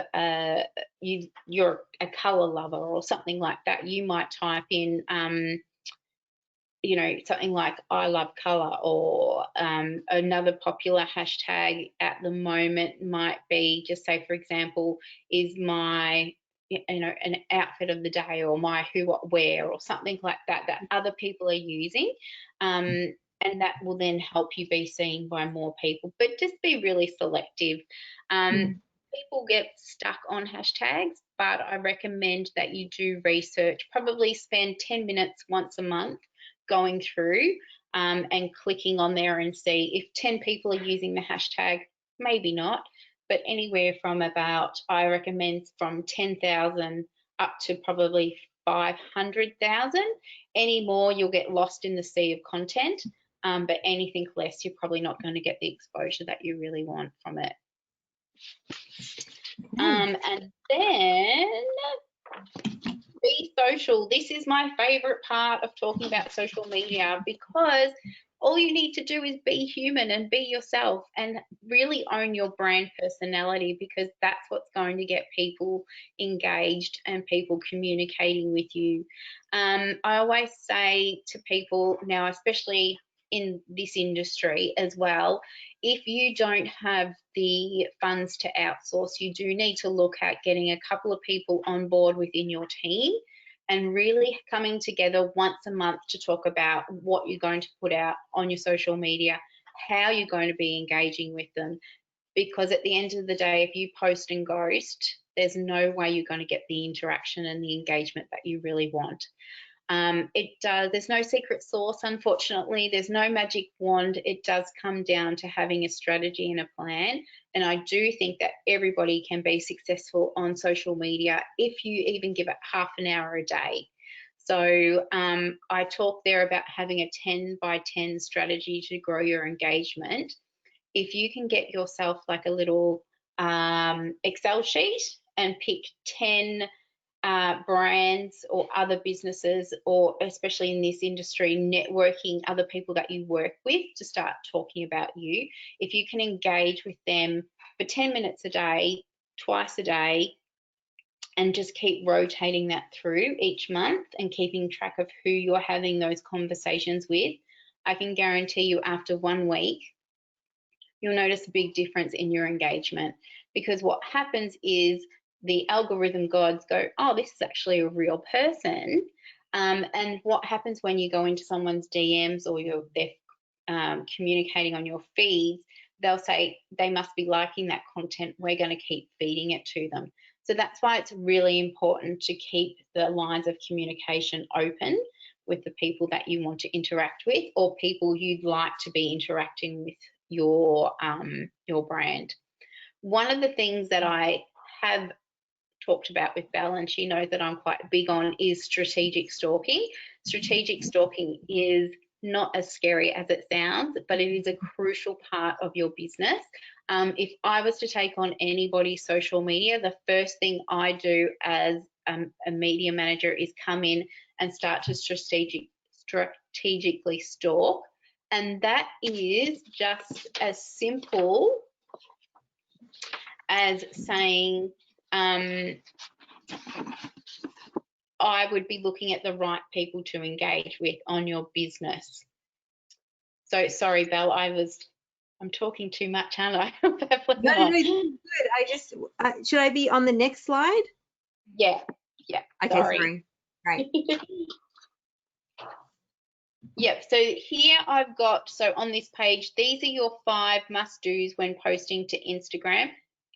you're a colour lover or something like that. You might type in something like I love colour, or another popular hashtag at the moment might be, just say, for example, is my, an outfit of the day, or my who, what, where, or something like that, that other people are using. And that will then help you be seen by more people. But just be really selective. People get stuck on hashtags, but I recommend that you do research. Probably spend 10 minutes once a month going through and clicking on there and see if 10 people are using the hashtag. Maybe not, but anywhere from about, I recommend from 10,000 up to probably 500,000. Any more, you'll get lost in the sea of content, but anything less, you're probably not going to get the exposure that you really want from it. And then be social. This is my favorite part of talking about social media, because all you need to do is be human and be yourself and really own your brand personality, because that's what's going to get people engaged and people communicating with you. I always say to people now, especially in this industry as well, if you don't have the funds to outsource, you do need to look at getting a couple of people on board within your team and really coming together once a month to talk about what you're going to put out on your social media, how you're going to be engaging with them. Because at the end of the day, if you post and ghost, there's no way you're going to get the interaction and the engagement that you really want. There's no secret sauce, unfortunately. There's no magic wand. It does come down to having a strategy and a plan. And I do think that everybody can be successful on social media if you even give it half an hour a day. So I talk there about having a 10 by 10 strategy to grow your engagement. If you can get yourself like a little Excel sheet and pick 10 brands or other businesses, or especially in this industry, networking other people that you work with to start talking about you. If you can engage with them for 10 minutes a day, twice a day, and just keep rotating that through each month and keeping track of who you're having those conversations with, I can guarantee you after 1 week, you'll notice a big difference in your engagement. Because what happens is the algorithm gods go, oh, this is actually a real person. And what happens when you go into someone's DMs or they're communicating on your feeds, they'll say they must be liking that content. We're going to keep feeding it to them. So that's why it's really important to keep the lines of communication open with the people that you want to interact with, or people you'd like to be interacting with your brand. One of the things that I have talked about with Bel, and she knows that I'm quite big on, is strategic stalking. Strategic stalking is not as scary as it sounds, but it is a crucial part of your business. If I was to take on anybody's social media, the first thing I do as a media manager is come in and start to strategically stalk. And that is just as simple as saying, I would be looking at the right people to engage with on your business. So sorry, Bel, I'm talking too much, aren't I? No, this is good. Should I be on the next slide? Yeah. Okay, sorry. Right. Yep, so here I've got, so on this page, these are your 5 must-dos when posting to Instagram.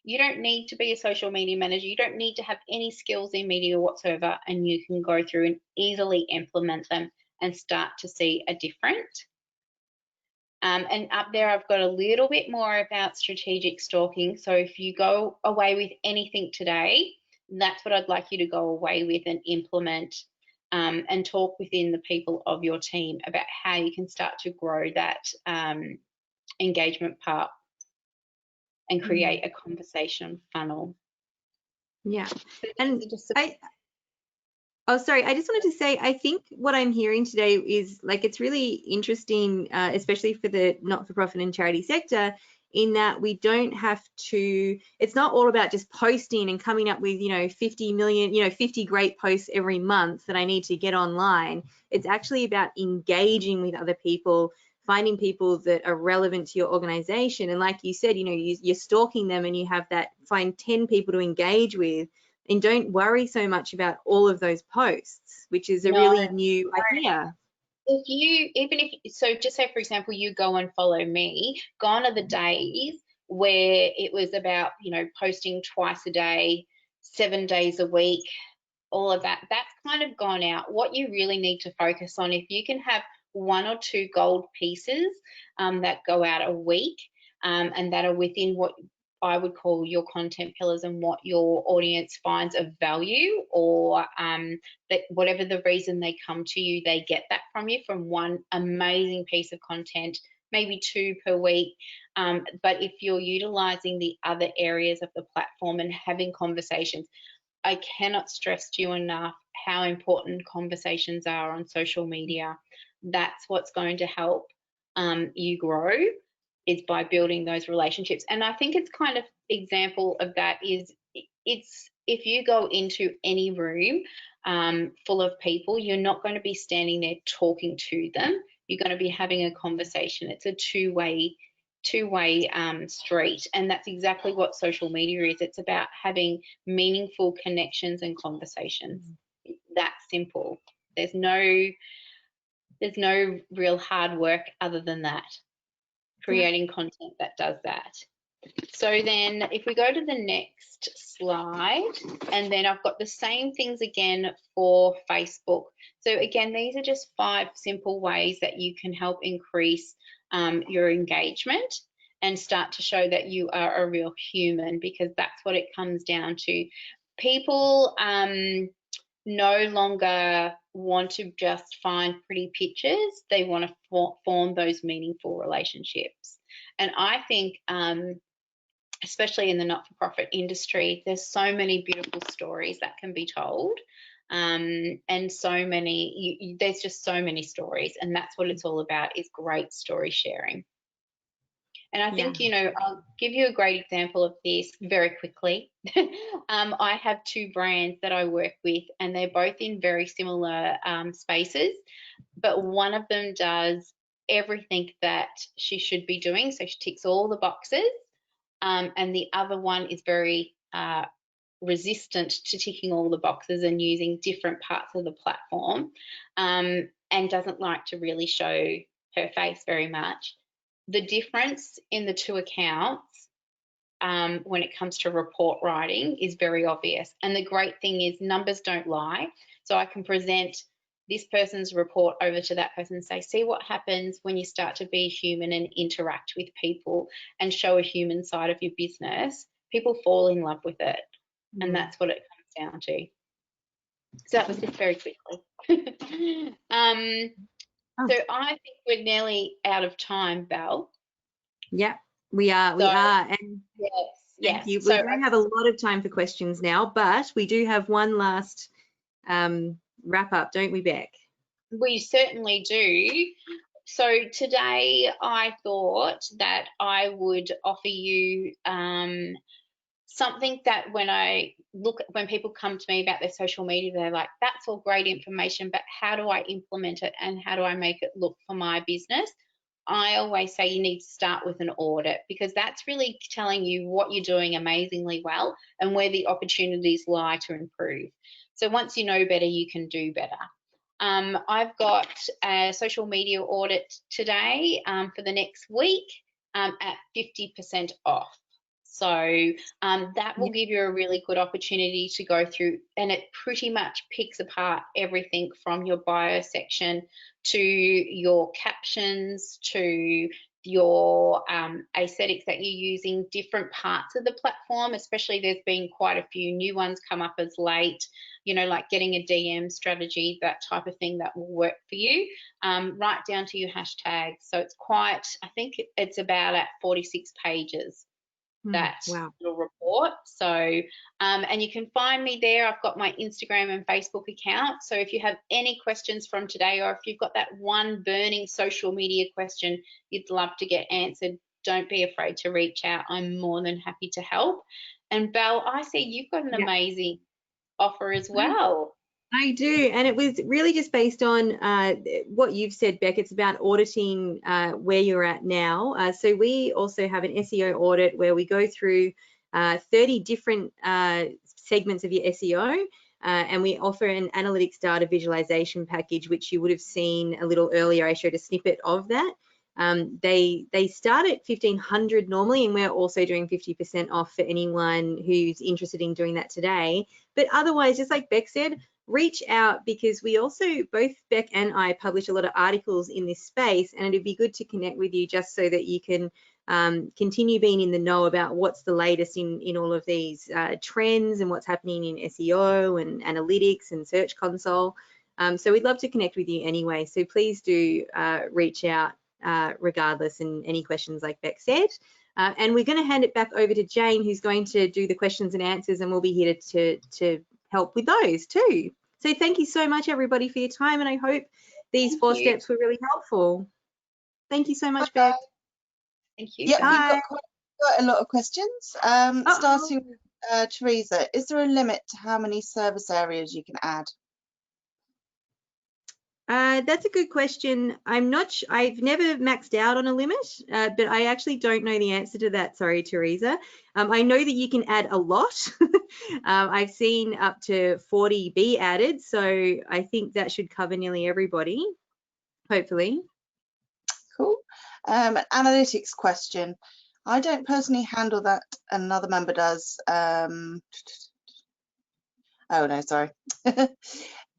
You don't need to be a social media manager. You don't need to have any skills in media whatsoever, and you can go through and easily implement them and start to see a difference. And up there, I've got a little bit more about strategic stalking. So if you go away with anything today, that's what I'd like you to go away with and implement, and talk within the people of your team about how you can start to grow that engagement part and create a conversation funnel. Yeah. And sorry, I just wanted to say, I think what I'm hearing today is, like, it's really interesting, especially for the not-for-profit and charity sector, in that we don't have to, it's not all about just posting and coming up with, 50 great posts every month that I need to get online. It's actually about engaging with other people, finding people that are relevant to your organization. And like you said, you're stalking them and you have that, find 10 people to engage with. And don't worry so much about all of those posts, which is a really new idea. So just say, for example, you go and follow me, gone are the days where it was about, posting twice a day, 7 days a week, all of that. That's kind of gone out. What you really need to focus on, if you can have 1 or 2 gold pieces that go out a week, and that are within what I would call your content pillars and what your audience finds of value, or that whatever the reason they come to you, they get that from you, from one amazing piece of content, maybe 2 per week. But if you're utilizing the other areas of the platform and having conversations, I cannot stress to you enough how important conversations are on social media. That's what's going to help you grow, is by building those relationships. And I think it's kind of example of that is, it's if you go into any room full of people, you're not going to be standing there talking to them. You're going to be having a conversation. It's a two-way street, and that's exactly what social media is. It's about having meaningful connections and conversations. It's that simple. There's no real hard work other than that. Creating content that does that. So then if we go to the next slide, and then I've got the same things again for Facebook. So again, these are just 5 simple ways that you can help increase your engagement and start to show that you are a real human, because that's what it comes down to. People no longer want to just find pretty pictures. They want to form those meaningful relationships. And I think, especially in the not-for-profit industry, there's so many beautiful stories that can be told. And so many, there's just so many stories, and that's what it's all about, is great story sharing. And I think, I'll give you a great example of this very quickly. I have 2 brands that I work with, and they're both in very similar spaces, but one of them does everything that she should be doing, so she ticks all the boxes, and the other one is very resistant to ticking all the boxes and using different parts of the platform, and doesn't like to really show her face very much. The difference in the two accounts when it comes to report writing is very obvious. And the great thing is numbers don't lie. So I can present this person's report over to that person and say, see what happens when you start to be human and interact with people and show a human side of your business. People fall in love with it. And that's what it comes down to. So that was just very quickly. So I think we're nearly out of time, Bel. Yeah, we are. And yes. Thank you. So we don't have a lot of time for questions now, but we do have one last wrap up, don't we, Beck? We certainly do. So today I thought that I would offer you something that when people come to me about their social media, they're like, that's all great information, but how do I implement it and how do I make it look for my business? I always say you need to start with an audit, because that's really telling you what you're doing amazingly well and where the opportunities lie to improve. So once you know better, you can do better. I've got a social media audit today for the next week at 50% off. So that will give you a really good opportunity to go through, and it pretty much picks apart everything from your bio section to your captions to your aesthetics that you're using, different parts of the platform, especially there's been quite a few new ones come up as late, you know, like getting a DM strategy, that type of thing that will work for you, right down to your hashtags. So it's quite, I think it's about at 46 pages. That little report. So and you can find me there. I've got my Instagram and Facebook account, so if you have any questions from today, or if you've got that one burning social media question you'd love to get answered, don't be afraid to reach out. I'm more than happy to help. And Bel, I see you've got an amazing offer as well. I do, and it was really just based on what you've said, Beck. It's about auditing where you're at now. So we also have an SEO audit where we go through 30 different segments of your SEO, and we offer an analytics data visualization package, which you would have seen a little earlier. I showed a snippet of that. They start at $1,500 normally, and we're also doing 50% off for anyone who's interested in doing that today. But otherwise, just like Beck said, reach out, because we also, both Beck and I, publish a lot of articles in this space, and it'd be good to connect with you just so that you can continue being in the know about what's the latest in all of these trends and what's happening in SEO and analytics and Search Console. So we'd love to connect with you anyway. So please do reach out regardless, and any questions like Beck said. And we're going to hand it back over to Jane, who's going to do the questions and answers, and we'll be here to help with those too. So thank you so much, everybody, for your time, and I hope these four steps were really helpful. Thank you so much, Beck. Thank you. Yeah, we've got a lot of questions. Starting with Teresa, is there a limit to how many service areas you can add? That's a good question. I've never maxed out on a limit, but I actually don't know the answer to that. Sorry, Teresa. I know that you can add a lot. I've seen up to 40 be added, so I think that should cover nearly everybody, hopefully. Cool. Analytics question. I don't personally handle that, another member does. Oh no, sorry.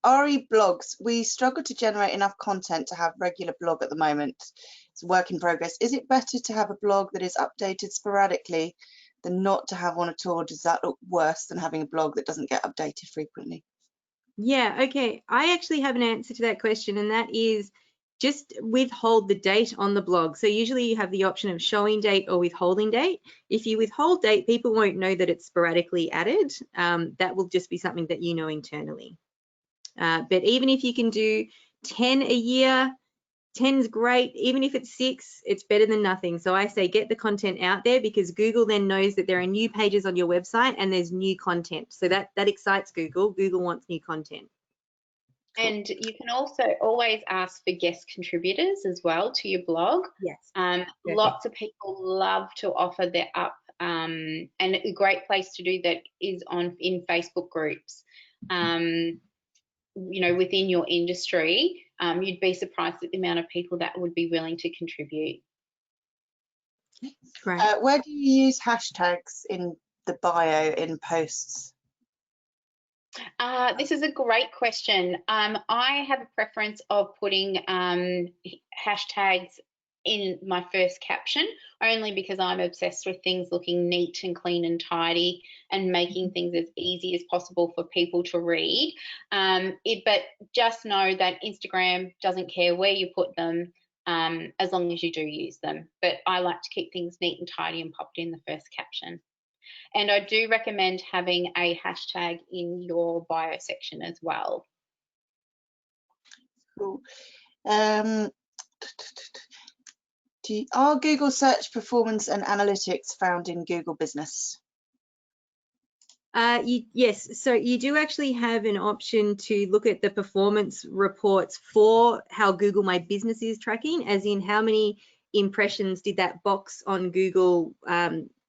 RE blogs, we struggle to generate enough content to have regular blog at the moment. It's a work in progress. Is it better to have a blog that is updated sporadically than not to have one at all? Does that look worse than having a blog that doesn't get updated frequently? Yeah, okay. I actually have an answer to that question, and that is just withhold the date on the blog. So usually you have the option of showing date or withholding date. If you withhold date, people won't know that it's sporadically added. That will just be something that you know internally. But even if you can do 10 a year, 10's great. Even if it's 6, it's better than nothing. So I say get the content out there, because Google then knows that there are new pages on your website and there's new content. So that excites Google. Google wants new content. And you can also always ask for guest contributors as well to your blog. Yes. Lots of people love to offer their up and a great place to do that is in Facebook groups. You know, within your industry, you'd be surprised at the amount of people that would be willing to contribute. Great. Where do you use hashtags in the bio in posts? This is a great question. I have a preference of putting hashtags in my first caption, only because I'm obsessed with things looking neat and clean and tidy and making things as easy as possible for people to read. But just know that Instagram doesn't care where you put them, as long as you do use them. But I like to keep things neat and tidy and pop it in the first caption. And I do recommend having a hashtag in your bio section as well. Cool. Are Google search performance and analytics found in Google Business? Yes, so you do actually have an option to look at the performance reports for how Google My Business is tracking, as in how many impressions did that box on Google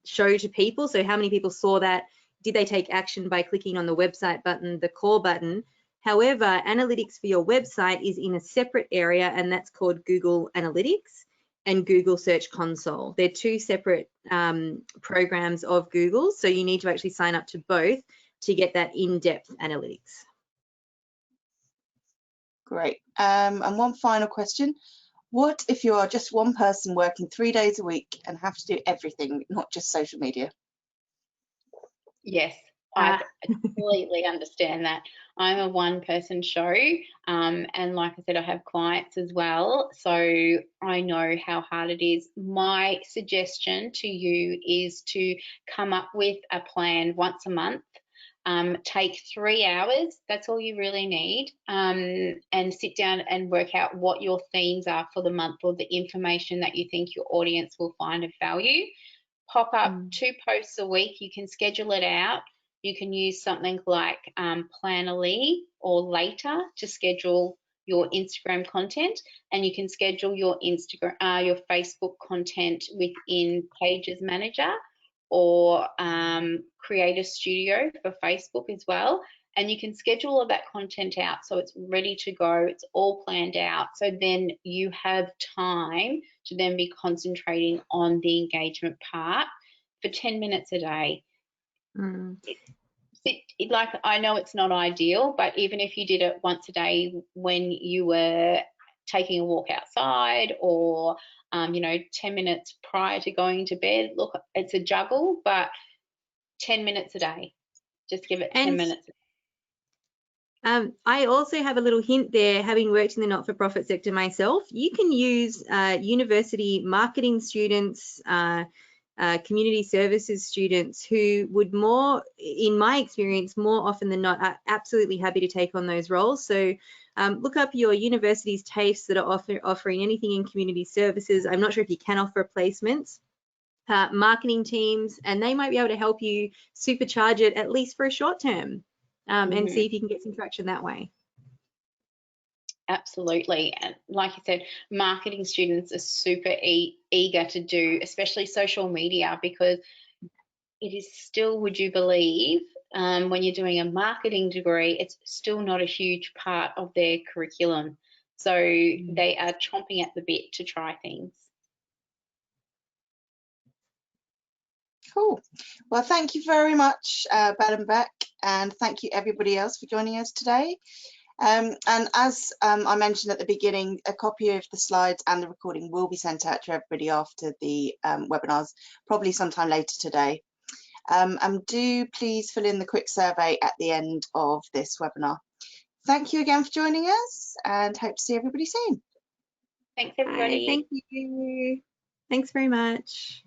show to people. So how many people saw that? Did they take action by clicking on the website button, the call button? However, analytics for your website is in a separate area, and that's called Google Analytics and Google Search Console. They're two separate programs of Google, so you need to actually sign up to both to get that in-depth analytics. Great. And one final question. What if you are just one person working 3 days a week and have to do everything, not just social media? Yes, I completely understand that. I'm a one-person show, and like I said, I have clients as well, so I know how hard it is. My suggestion to you is to come up with a plan once a month. Take 3 hours, that's all you really need, and sit down and work out what your themes are for the month, or the information that you think your audience will find of value. Pop up 2 posts a week. You can schedule it out. You can use something like Plannerly or Later to schedule your Instagram content, and you can schedule your your Facebook content within Pages Manager or Creator Studio for Facebook as well. And you can schedule all of that content out so it's ready to go. It's all planned out. So then you have time to then be concentrating on the engagement part for 10 minutes a day. Like, I know it's not ideal, but even if you did it once a day when you were taking a walk outside, or you know, 10 minutes prior to going to bed, look, it's a juggle, but 10 minutes a day. Just give it 10 minutes. I also have a little hint there, having worked in the not-for-profit sector myself. You can use university marketing students, community services students who would more, in my experience, more often than not, are absolutely happy to take on those roles. So look up your university's TAFEs that are offering anything in community services. I'm not sure if you can offer placements. Marketing teams, and they might be able to help you supercharge it, at least for a short term, and see if you can get some traction that way. Absolutely. And like you said, marketing students are super eager to do, especially social media, because it is still, would you believe, when you're doing a marketing degree, it's still not a huge part of their curriculum. So they are chomping at the bit to try things. Cool. Well, thank you very much, Bel and Beck, and thank you everybody else for joining us today. And as I mentioned at the beginning, a copy of the slides and the recording will be sent out to everybody after the webinars, probably sometime later today. And do please fill in the quick survey at the end of this webinar. Thank you again for joining us, and hope to see everybody soon. Thanks, everybody. Thank you. Thanks very much.